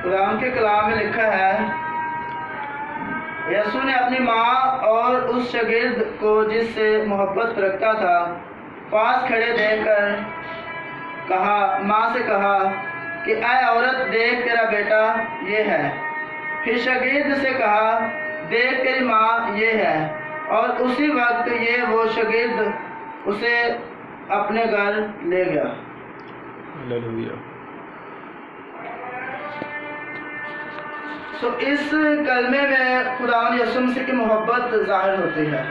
قرآن کے کلام میں لکھا ہے، یسوع نے اپنی ماں اور اس شاگرد کو جس سے محبت رکھتا تھا پاس کھڑے دیکھ کر ماں سے کہا کہ اے عورت، دیکھ تیرا بیٹا یہ ہے۔ پھر شاگرد سے کہا، دیکھ تیری ماں یہ ہے۔ اور اسی وقت وہ شاگرد اسے اپنے گھر لے گیا۔ ہلیلویا۔ اس کلمے میں خداوند یسوع مسیح کی محبت ظاہر ہوتی ہے۔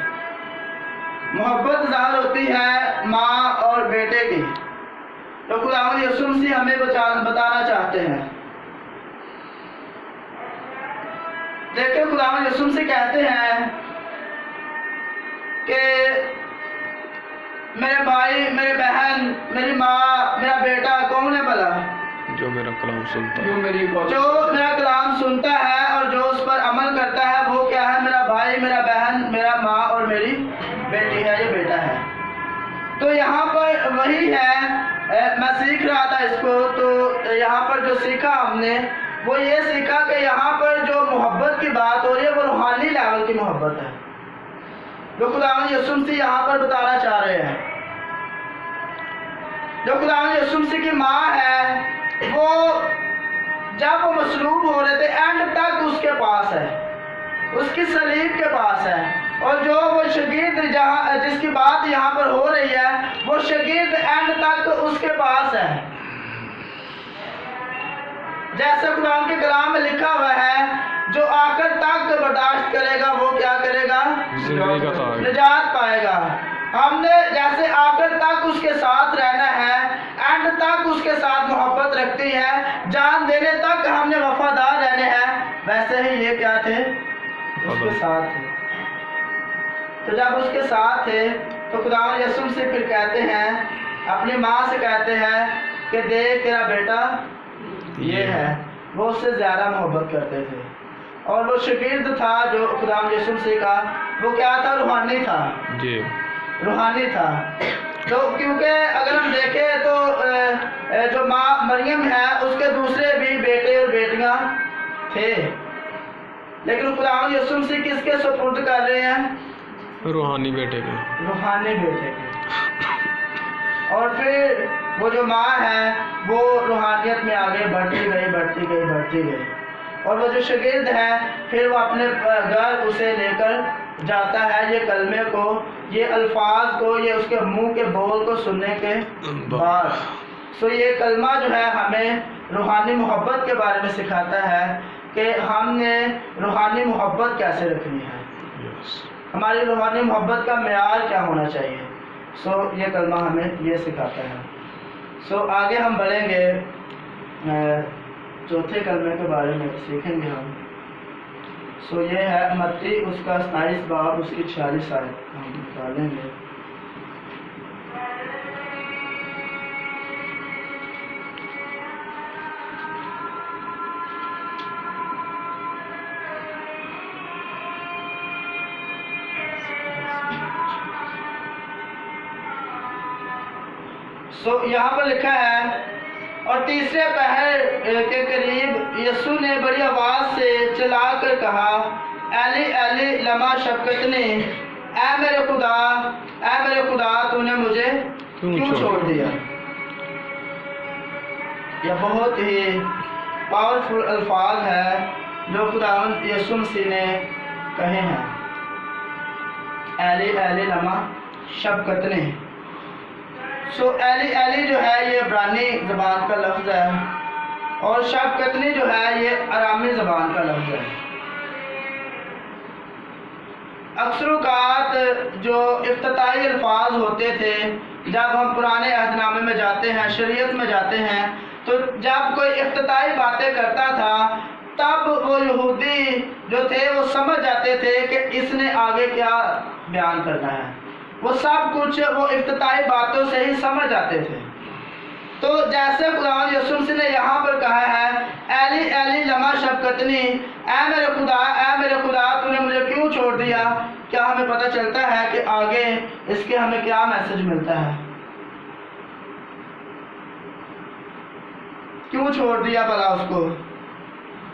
محبت ظاہر ہوتی ہے ماں اور بیٹے کی، تو خداوند یسوع مسیح ہمیں بتانا چاہتے ہیں۔ دیکھیں خداوند یسوع مسیح کہتے ہیں کہ میرے بھائی، میرے بہن، میری ماں، میرا بیٹا کون ہے بھلا؟ جو میرا کلام سنتا ہے، جو میرا کلام سنتا ہے اور جو اس پر عمل کرتا ہے وہ کیا ہے؟ میرا بھائی، میرا بہن، میرا ماں اور میری بیٹی ہے، یہ بیٹا ہے۔ تو یہاں پر وہی ہے، میں سیکھ رہا تھا اس کو، تو یہاں پر جو سیکھا ہم نے وہ یہ سیکھا کہ یہاں پر جو محبت کی بات ہو رہی ہے وہ روحانی لیول کی محبت ہے، جو خداوند یسوع مسیح یہاں پر بتانا چاہ رہے ہیں۔ جو خداوند یسوع مسیح کی ماں ہے، وہ جب وہ مصلوب ہو رہے تھے اینڈ تک اس کے پاس ہے، اس کی صلیب کے پاس ہے۔ اور جو وہ شاگرد جس کی بات یہاں پر ہو رہی ہے، وہ شاگرد اینڈ تک اس کے پاس ہے۔ جیسے قرآن کے کلام میں لکھا ہوا ہے، جو آخر تک برداشت کرے گا وہ کیا کرے گا؟ نجات پائے گا۔ ہم نے جیسے آخر تک اس کے ساتھ رہنا ہے، اینڈ تک اس کے ساتھ محبت رکھتی ہے، جان دینے تک ہم نے وفادار رہنے ہیں، ویسے ہی یہ کیا تھے؟ اس کے ساتھ تھے۔ تو جب اس کے ساتھ تھے تو خداوند یسوع سے پھر کہتے ہیں، اپنی ماں سے کہتے ہیں کہ دیکھ تیرا بیٹا یہ ہے۔ وہ اس سے زیادہ محبت کرتے تھے۔ اور وہ شاگرد تھا جو خداوند یسوع سے کا، وہ کیا تھا؟ روحانی تھا، روحانی تھا۔ تو کیونکہ اگر ہم دیکھیں تو جو ماں مریم ہے اس کے دوسرے بھی بیٹے اور بیٹیاں تھے، لیکن خداوند یسوع مسیح کس کے سپرد کر رہے ہیں؟ روحانی بیٹے کے، روحانی بیٹے کے۔ اور پھر وہ جو ماں ہے وہ روحانیت میں آگے بڑھتی گئی، بڑھتی گئی، بڑھتی گئی۔ اور وہ جو شاگرد ہے پھر وہ اپنے گھر اسے لے کر جاتا ہے، یہ کلمے کو، یہ الفاظ کو، یہ اس کے منہ کے بول کو سننے کے بعد۔ یہ کلمہ جو ہے ہمیں روحانی محبت کے بارے میں سکھاتا ہے کہ ہم نے روحانی محبت کیسے رکھنی ہے، ہماری روحانی محبت کا معیار کیا ہونا چاہیے۔ یہ کلمہ ہمیں یہ سکھاتا ہے۔ آگے ہم بڑھیں گے، چوتھے کلمے کے بارے میں سیکھیں گے ہم۔ یہ ہے متی اس کا 27 باب، اس کی 46 آیت ہم نکالیں گے۔ یہاں پر لکھا ہے، اور تیسرے پہر کے قریب یسوع نے بڑی آواز سے چلا کر کہا، ایلی ایلی لما شبقتنی، اے میرے خدا تو نے مجھے کیوں چھوڑ دیا۔ یہ بہت ہی پاورفل الفاظ ہے جو خداوند یسوع مسیح نے کہے ہیں، ایلی ایلی لما شبقتنی۔ ایلی ایلی جو ہے یہ عبرانی زبان کا لفظ ہے، اور شبقتنی جو ہے یہ ارامی زبان کا لفظ ہے۔ اکثر اوقات جو افتتاحی الفاظ ہوتے تھے، جب ہم پرانے عہد نامے میں جاتے ہیں، شریعت میں جاتے ہیں، تو جب کوئی افتتاحی باتیں کرتا تھا تب وہ یہودی جو تھے وہ سمجھ جاتے تھے کہ اس نے آگے کیا بیان کرنا ہے۔ وہ سب کچھ وہ افتتاحی باتوں سے ہی سمجھ جاتے تھے۔ تو جیسے خداوند یسوع مسیح نے یہاں پر کہا ہے، ایلی ایلی لما شبقتنی، اے میرے خدا تو نے مجھے کیوں چھوڑ دیا، کیا ہمیں پتہ چلتا ہے کہ آگے اس کے ہمیں کیا میسج ملتا ہے؟ کیوں چھوڑ دیا بھلا اس کو؟